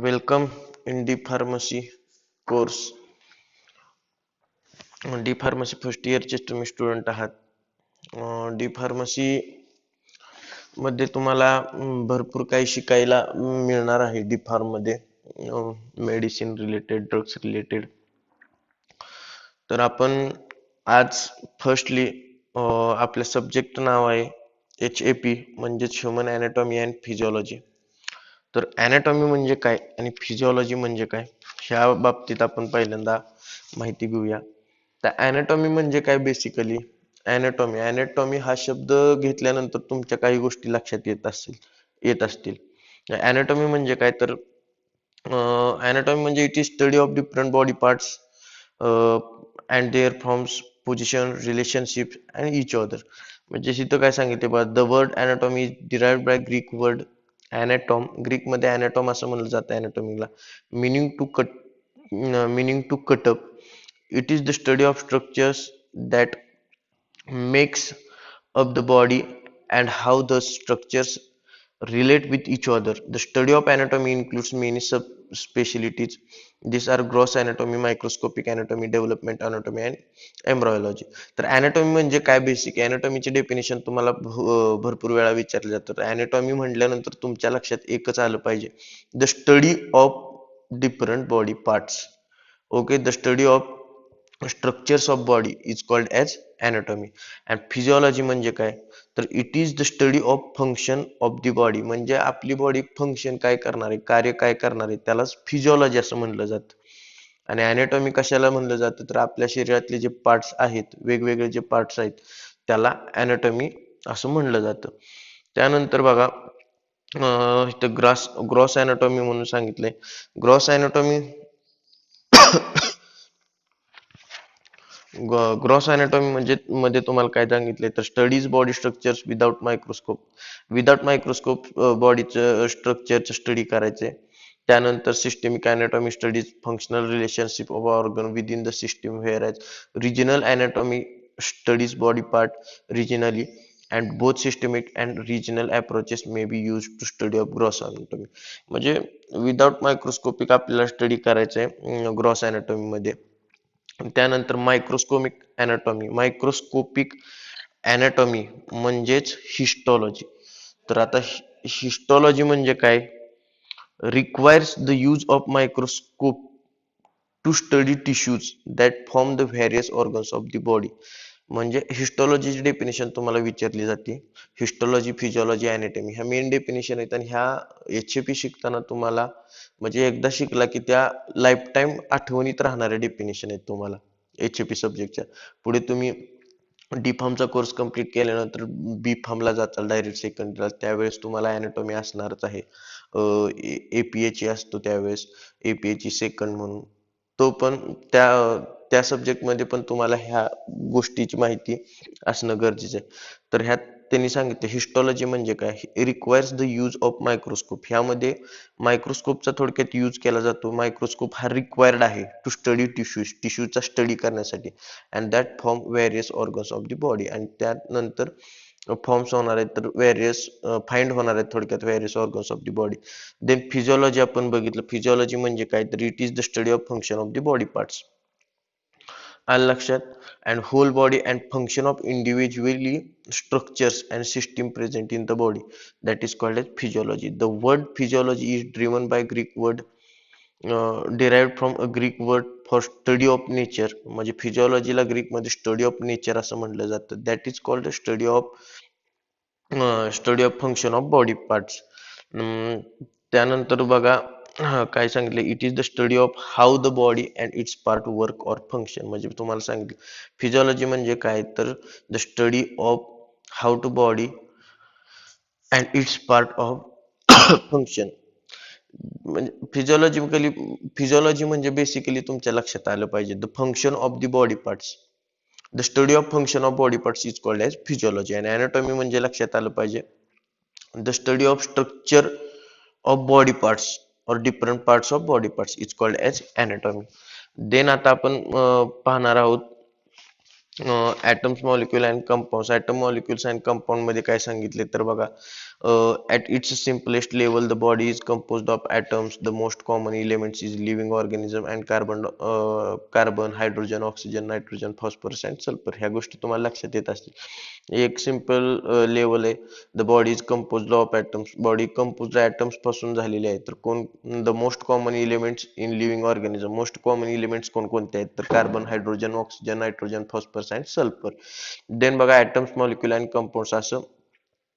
Welcome in D pharmacy course. D pharmacy first इयरचे तुम्ही student आहात. डी फार्मसी मध्ये तुम्हाला भरपूर काही शिकायला मिळणार आहे. डी फार्म मध्ये मेडिसिन रिलेटेड, ड्रग्स रिलेटेड. तर आपण आज फर्स्टली आपल्या सब्जेक्ट नाव आहे HAP, म्हणजेच ह्युमन अॅनाटॉमी अँड फिजिओलॉजी. तर अॅनाटॉमी म्हणजे काय आणि फिजिओलॉजी म्हणजे काय, ह्या बाबतीत आपण पहिल्यांदा माहिती घेऊया. तर अॅनाटॉमी म्हणजे काय बेसिकली. अॅनाटॉमी हा शब्द घेतल्यानंतर तुमच्या काही गोष्टी लक्षात येत असतील. अॅनाटॉमी म्हणजे काय, तर अॅनाटॉमी म्हणजे it is study of different body parts and their forms, position, relationship and each other. म्हणजे इथं काय सांगितले बघा, the word anatomy is derived by Greek word anatome. Greek मध्ये अॅनाटॉम असं म्हणलं जातं अॅनाटॉमीला. Meaning to cut meaning to cut up. It is the study of structures that makes up the body and how the structures relate with each other. The study of anatomy includes many subspecialties. These are gross anatomy, microscopic anatomy, development anatomy and embryology. तर anatomy म्हणजे काय, basic अॅनाटॉमीचे definition तुम्हाला भरपूर वेळा विचारले जातात. Anatomy म्हटल्यानंतर तुमच्या लक्षात एकच आलं पाहिजे, the study of different body parts. Okay, the study of structures of body is called as anatomy. And physiology म्हणजे काय, तर it is the study of function of the body. म्हणजे आपली बॉडी फंक्शन काय करणार आहे, कार्य काय करणार आहे, त्यालाच फिजिओलॉजी असं म्हणलं जातं. आणि अॅनाटॉमी कशाला म्हणलं जातं, तर आपल्या शरीरातले जे पार्ट्स आहेत, वेगवेगळे जे पार्ट्स आहेत, त्याला अॅनाटॉमी असं म्हणलं जातं. त्यानंतर बघा, इथं ग्रॉस अॅनाटॉमी म्हणून सांगितलंय. ग्रॉस अॅनाटॉमी ग्रॉस अॅनाटॉमी म्हणजे मध्ये तुम्हाला काय सांगितले, तर studies body structures without microscope. Without microscope बॉडीचं स्ट्रक्चरचं स्टडी करायचे. त्यानंतर systemic anatomy studies functional relationship of organ within the system, whereas regional anatomy studies body part regionally, and both systemic and regional approaches may be use to study of gross anatomy. म्हणजे without microscopic आपल्याला study करायचंय gross anatomy मध्ये. त्यानंतर microscopic anatomy म्हणजेच हिस्टॉलॉजी. तर आता histology म्हणजे काय, requires the use of microscope to study tissues that form the various organs of the body. म्हणजे हिस्टॉलॉजीची डेफिनेशन तुम्हाला विचारली जाते. हिस्टॉलॉजी, फिजिओलॉजी, अॅनाटॉमी ह्या मेन डेफिनेशन आहेत. आणि ह्या HAP शिकताना तुम्हाला म्हणजे एकदा शिकला की त्या लाईफ टाईम आठवणीत राहणाऱ्या डेफिनेशन आहेत तुम्हाला HAP सब्जेक्टच्या. पुढे तुम्ही डी फार्मचा कोर्स कंप्लीट केल्यानंतर बी फार्मला जाताल डायरेक्ट सेकंडला, त्यावेळेस तुम्हाला अॅनाटॉमी असणारच आहे. APA असतो त्यावेळेस, APA सेकंड म्हणून. तो पण त्या त्या सब्जेक्ट मध्ये पण तुम्हाला ह्या गोष्टीची माहिती असणं गरजेचं आहे. तर ह्यात त्यांनी सांगितलं हिस्टॉलॉजी म्हणजे काय, requires the use of microscope. ह्यामध्ये मायक्रोस्कोपचा थोडक्यात यूज केला जातो. मायक्रोस्कोप हा रिक्वायर्ड आहे टू स्टडी टिश्यूचा स्टडी करण्यासाठी, and that form various organs of the body. आणि त्यानंतर फॉर्म्स होणार आहेत, तर व्हेरियस फाइंड होणार आहेत थोडक्यात various organs of the body. Then physiology आपण बघितलं. फिजिओलॉजी म्हणजे काय, तर it is the study of function of the body parts. आलं लक्षात. And whole body and function of individually structures and system present in the body, that is called as physiology. The word physiology is driven by Greek word, derived from a Greek word for study of nature. म्हणजे फिजिओलॉजीला Greek मध्ये study of nature असं म्हटलं जातं. That is called study of function of body parts. त्यानंतर बघा, काय सांगितलं, it is the study of how the body and its part work or function. म्हणजे तुम्हाला सांगितलं फिजिओलॉजी म्हणजे काय, तर the study of how to body and its part of function. म्हणजे फिजिओलॉजी म्हणजे बेसिकली तुमच्या लक्षात आलं पाहिजे, the function of the body parts. The study of function of body parts is called as physiology. आणि अॅनाटॉमी म्हणजे लक्षात आलं पाहिजे, the study of structure of body parts और different parts of body parts is called as anatomy. Then आता आपण पाहणार आहोत atoms, molecule and compound. Atom, molecules and compound मध्ये काय सांगितले, तर बघा At its simplest level, the body is composed of atoms. The most common elements is living organism and carbon, hydrogen, oxygen, nitrogen, phosphorus and sulfur. ह्या गोष्टी तुम्हाला लक्षात येत असतील. एक सिंपल लेवल आहे. The body is composed of atoms. Body composed atoms पासून झालेली आहे. तर the most common elements in living organism. Most common elements कोणकोणते आहेत? तर carbon, hydrogen, oxygen, nitrogen, phosphorus and sulphur. Then बघा atoms, मॉलिक्युल आणि कंपाऊंड्स असं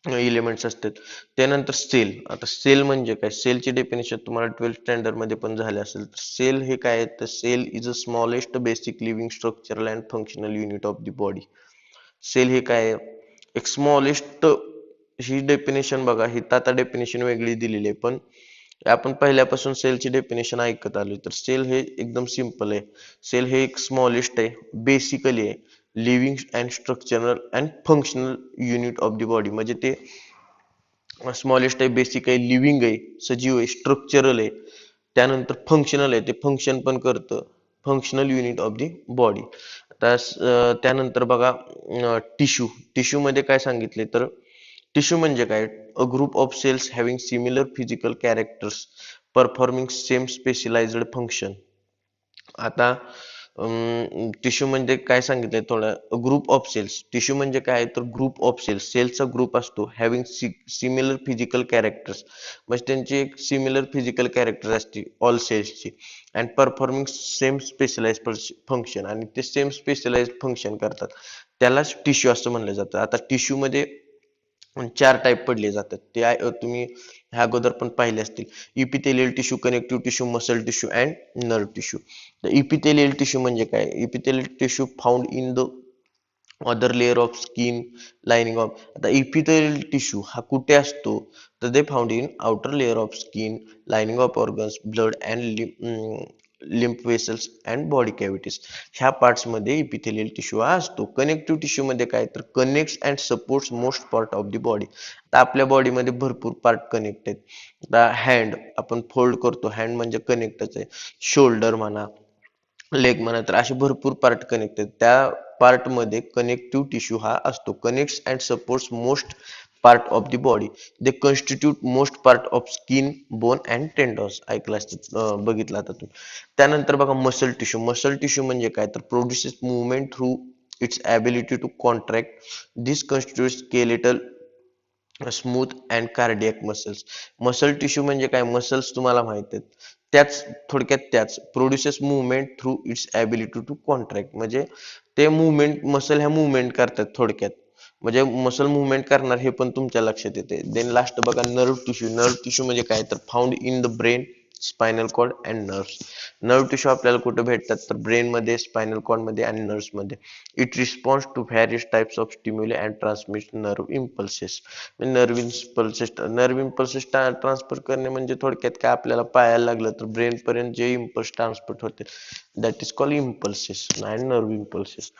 एलिमेंट्स असतात. त्यानंतर सेल. आता सेल म्हणजे काय? सेलची डेफिनेशन तुम्हाला 12th स्टँडर्ड मध्ये पण झाले असेल. सेल हे काय आहे? तर cell is a smallest basic living structural and functional unit of the body. Cell हे काय आहे? एक स्मॉलेस्ट. ही डेफिनेशन बघा, ही आता डेफिनेशन वेगळी दिलेली आहे, पण आपण पहिल्यापासून सेलची डेफिनेशन ऐकत आलोय. तर सेल हे एकदम सिंपल आहे. सेल हे एक स्मॉलेस्ट आहे, बेसिकली आहे, living and structural and functional unit of the body. म्हणजे ते स्मॉलेस्ट आहे, बेसिक आहे, लिव्हिंग आहे, सजीव आहे, स्ट्रक्चरल आहे, त्यानंतर फंक्शनल आहे, ते फंक्शन पण करतं. Functional unit of the body. आता त्यानंतर बघा टिश्यू. टिश्यू मध्ये काय सांगितले? तर टिश्यू म्हणजे काय? A group of cells having similar physical characters performing same specialised function. आता टिश्यू म्हणजे काय सांगितलंय थोडं? Group of cells. टिश्यू म्हणजे काय? तर ग्रुप ऑफ सेल्स. सेल्सचा ग्रुप असतो हॅव्हिंग सिमिलर फिजिकल कॅरेक्टर्स. म्हणजे त्यांची एक सिमिलर फिजिकल कॅरेक्टर असते ऑल सेल्सची. And performing same specialise function. आणि ते सेम स्पेशलाइज फंक्शन करतात. त्यालाच टिश्यू असं म्हणलं जातं. आता टिश्यू मध्ये 4 टाईप पडले जातात. ते तुम्ही ह्या अगोदर पण पाहिले असतील. Epithelial tissue, connective tissue, muscle tissue and nerve tissue. तर इपिथेलियल टिश्यू म्हणजे काय? Epithelial tissue found in the other layer of skin lining of. आता इपिथेलियल टिश्यू हा कुठे असतो? तर they found in outer layer of skin lining of organs, blood and lymph vessels and body cavities. ह्या parts मध्ये epithelial tissue हा असतो. Connective tissue मध्ये काय? तर connects and supports most part of the body. आता आपल्या बॉडीमध्ये भरपूर पार्ट कनेक्ट आहेत. आता हँड आपण फोल्ड करतो, हँड म्हणजे कनेक्टच आहे. शोल्डर म्हणा, लेग म्हणा, तर असे भरपूर पार्ट कनेक्ट आहेत. त्या पार्ट मध्ये कनेक्टिव्ह टिश्यू हा असतो. Connects and supports most part of the body. They constitute most part of skin, bone and tendons. ऐकलं असतं, बघितलं आता तुम्ही. त्यानंतर बघा मसल टिश्यू. मसल टिश्यू म्हणजे काय? तर produces movement through its ability to contract. This constitute skeletal, smooth and cardiac muscles. Muscle tissue म्हणजे काय? मसल्स तुम्हाला माहित आहेत. त्याच थोडक्यात त्याच produces movement through its ability to contract. म्हणजे ते मुवमेंट, मसल ह्या मुवमेंट करतात थोडक्यात. म्हणजे मसल मुवमेंट करणार हे पण तुमच्या लक्षात येते. देन लास्ट बघा नर्व टिश्यू. नर्व टिश्यू म्हणजे काय? तर found in the brain, spinal cord and nerves. Nerve tissue आपल्याला कुठे भेटतात? तर ब्रेन मध्ये, स्पायनल कॉर्ड मध्ये आणि नर्व्स मध्ये. It response to various types of stimuli and transmit nerve impulses. Nerve impulses transfer करणे म्हणजे थोडक्यात काय? आपल्याला पायाला लागलं तर ब्रेन पर्यंत जे इम्पल्स ट्रान्सफर होते, that is called impulses and nerve impulses.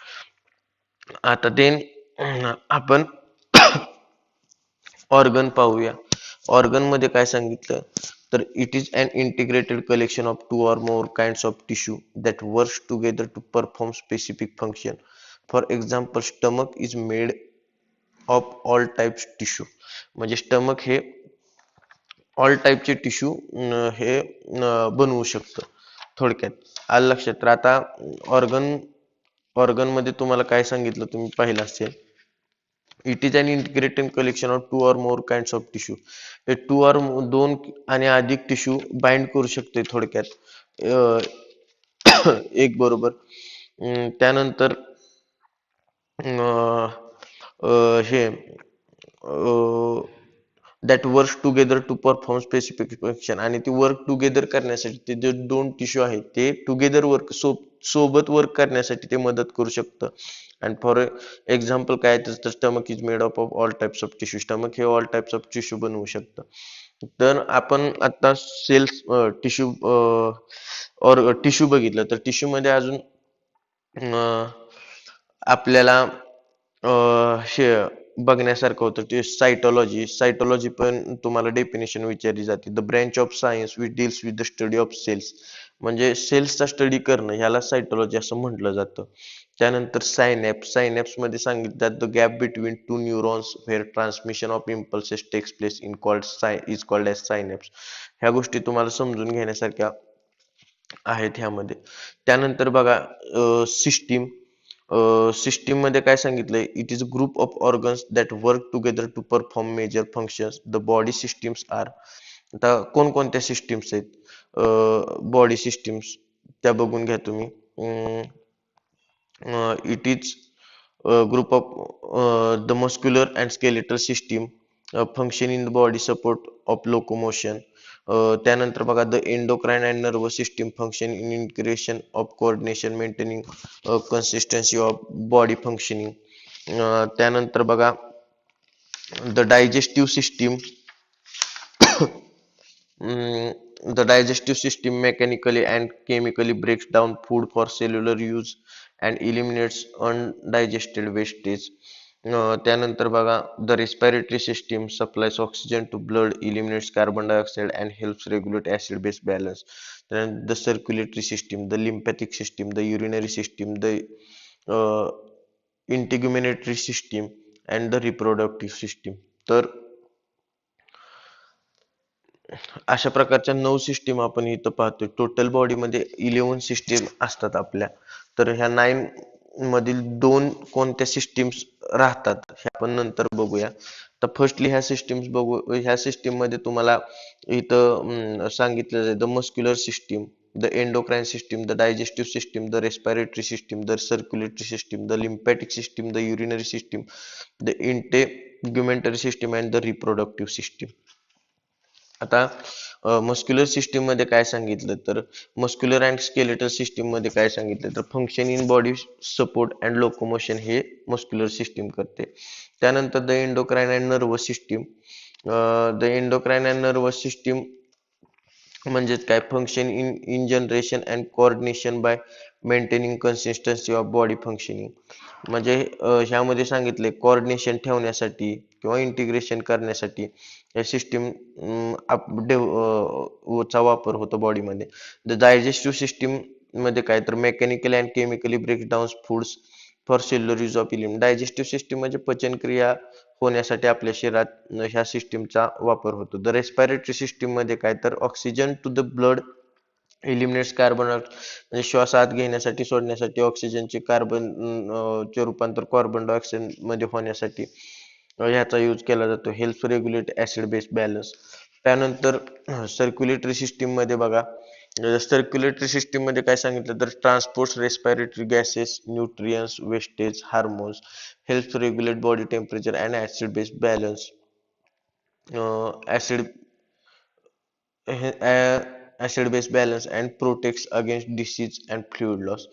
आता देन आपण ऑर्गन पाहूया. ऑर्गन मध्ये काय सांगितलं? तर it is an integrated collection of 2 or more kinds of tissue that works together to perform specific function. For example, stomach is made of all types tissue. म्हणजे stomach हे all टाईपचे tissue हे बनवू शकतं. थोडक्यात आलं लक्षात. तर आता ऑर्गन ऑर्गन मध्ये तुम्हाला काय सांगितलं तुम्ही पाहिलं असेल? It is an integrated collection of 2 or more kinds of tissue. हे 2 आणि अधिक टिश्यू बाइंड करू शकते थोडक्यात एक बरोबर. त्यानंतर हे that work together to perform specific function. आणि ती वर्क टुगेदर करण्यासाठी ते जे 2 टिश्यू आहेत ते टुगेदर वर्क, सोबत वर्क करण्यासाठी ते मदत करू शकतं. अँड फॉर एक्झाम्पल काय? तर stomach is made up of all types of tissue. Stomach हे ऑल टाइप्स ऑफ टिश्यू बनवू शकतं. तर आपण आता सेल्स टिश्यू और टिश्यू बघितलं. तर टिश्यू मध्ये अजून आपल्याला हे बघण्यासारखं होतं ते सायटॉलॉजी. सायटॉलॉजी पण तुम्हाला डेफिनेशन विचारली जाते. The branch of science which deals with the study of cells. म्हणजे सेल्सचा स्टडी करणं ह्याला सायटोलॉजी असं म्हटलं जातं. त्यानंतर सायनॅप्स मध्ये सांगितलं the gap between two neurons where transmission of impulses takes place is called as synapse. ह्या गोष्टी तुम्हाला समजून घेण्यासारख्या आहेत ह्यामध्ये. त्यानंतर बघा सिस्टीम मध्ये काय सांगितलंय, it is group of organs that work together to perform major functions. The body systems are. आता कोणकोणत्या सिस्टीम्स आहेत बॉडी सिस्टीम्स त्या बघून घ्या तुम्ही. It is group of the muscular and skeletal system function in the body support of locomotion. त्यानंतर बघा the endocrine and nervous system function in integration of coordination maintaining consistency of body functioning. त्यानंतर बघा the digestive system the digestive system mechanically and chemically breaks down food for cellular use and eliminates undigested wastage. त्यानंतर बघा the respiratory system supplies oxygen to blood, eliminates carbon dioxide and helps regulate acid base balance. The circulatory system, the lymphatic system, the urinary system, the integumentary system and the reproductive system. तर अशा प्रकारच्या 9 system आपण इथं पाहतोय. Total body मध्ये 11 system असतात आपल्या. तर ह्या 9 मधील 2 कोणत्या सिस्टीम्स राहतात हे आपण नंतर बघूया. तर फर्स्टली ह्या सिस्टीम्स बघू. ह्या सिस्टीम मध्ये तुम्हाला इथं सांगितलं जाईल the muscular system, the endocrine system, the digestive system, the respiratory system, the circulatory system, the lymphatic system, the urinary system, the integumentary system and the reproductive system. आता muscular system मध्ये काय सांगितलं, तर मस्क्युलर अँड स्केलेटल सिस्टीम मध्ये काय सांगितलं, तर function in body support and locomotion हे मस्क्युलर सिस्टीम करते. त्यानंतर the endocrine and nervous system. The endocrine and nervous system म्हणजे काय, function in generation and coordination bye maintaining consistency of body functioning. म्हणजे ह्यामध्ये सांगितले कोऑर्डिनेशन ठेवण्यासाठी किंवा इंटिग्रेशन करण्यासाठी या सिस्टीम चा वापर होतो बॉडीमध्ये. द डायजेस्टिव्ह सिस्टीम मध्ये काय, तर mechanically and chemically breaks down foods for cellular use of इलिम. डायजेस्टिव्ह सिस्टीम म्हणजे पचनक्रिया होण्यासाठी आपल्या शरीरात ह्या सिस्टीमचा वापर होतो. द रेस्पिरेटरी सिस्टीम मध्ये काय, तर oxygen two the blood eliminates carbon, म्हणजे श्वास आत घेण्यासाठी सोडण्यासाठी ऑक्सिजनचे कार्बन चे रूपांतर कार्बन डायऑक्साइड मध्ये होण्यासाठी ह्याचा यूज केला जातो. Help regulate acid base balance. त्यानंतर सर्क्युलेटरी सिस्टीम मध्ये बघा, सर्क्युलेटरी सिस्टीम मध्ये काय सांगितलं, तर transport respiratory gases, nutrients, wastage, hormones, help regulate body temperature and acid base balance. Acid acid base balance and protects against disease and fluid loss.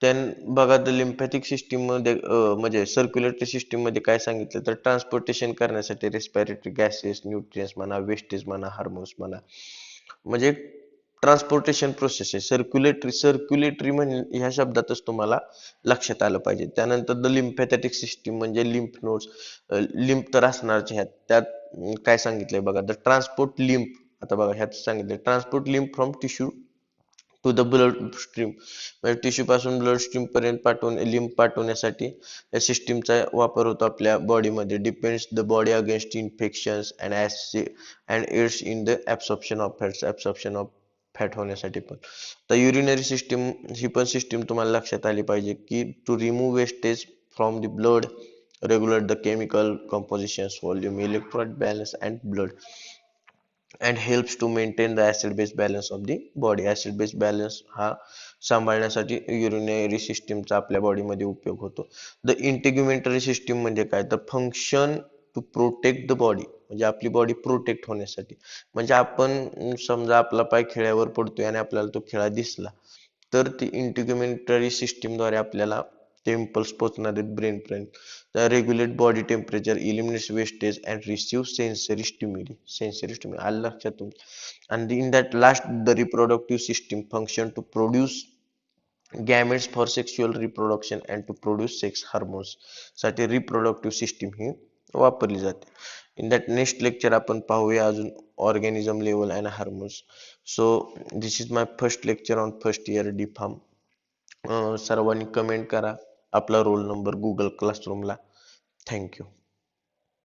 त्यान बघा the lymphatic system मध्ये म्हणजे सर्क्युलेटरी सिस्टीम मध्ये काय सांगितलं, तर ट्रान्सपोर्टेशन करण्यासाठी respiratory gases, nutrients म्हणा, वेस्टेज म्हणा, हार्मोन्स म्हणा, म्हणजे ट्रान्सपोर्टेशन प्रोसेस आहे. सर्क्युलेटरी म्हणजे ह्या शब्दातच तुम्हाला लक्षात आलं पाहिजे. त्यानंतर द लिम्फॅथेटिक सिस्टीम म्हणजे लिम्फ नोड्स, लिम्फ तर असणारच ह्यात. त्यात काय सांगितलंय बघा, द ट्रान्सपोर्ट लिम्फ. आता बघा ह्यात सांगितलंय transport lymph from tissue to the blood stream, म्हणजे टिश्यू पासून ब्लड स्ट्रीम पर्यंत लिम्फ पाठवण्यासाठी या सिस्टीमचा वापर होतो आपल्या बॉडीमध्ये. Depends the body against infections and aids in the absorption of fats, absorption of fat होण्यासाठी पण. तर युरिनरी सिस्टीम ही पण सिस्टीम तुम्हाला लक्षात आली पाहिजे की to remove wastage from the blood, regulate the chemical compositions, volume, electrolyte balance and blood, and helps to maintain the acid base balance of the body. acid base balance हा सांभाळण्यासाठी urinary सिस्टीमचा आपल्या बॉडीमध्ये उपयोग होतो. द इंटिग्युमेंटरी सिस्टीम म्हणजे काय, तर function to protect the body, म्हणजे आपली बॉडी प्रोटेक्ट होण्यासाठी. म्हणजे आपण समजा आपला पाय खिळ्यावर पडतोय आणि आपल्याला तो खिळा दिसला, तर ती इंटिग्युमेंटरी सिस्टीम द्वारे आपल्याला ते इम्पल्स पोहोचणार आहेत ब्रेन पर्यंत. Regulate body temperature, eliminates wastage and receive sensory stimuli आलं लक्षात तुमच्या. and in that last the reproductive system function to produce gametes for sexual reproduction and to produce sex hormones साठी reproductive system ही वापरली जाते. In that next lecture आपण पाहूया अजून organism level and hormones. So this is my first lecture on first year D Pharm. सर्वांनी comment करा आपला roll number Google क्लासरूमला. थँक्यू.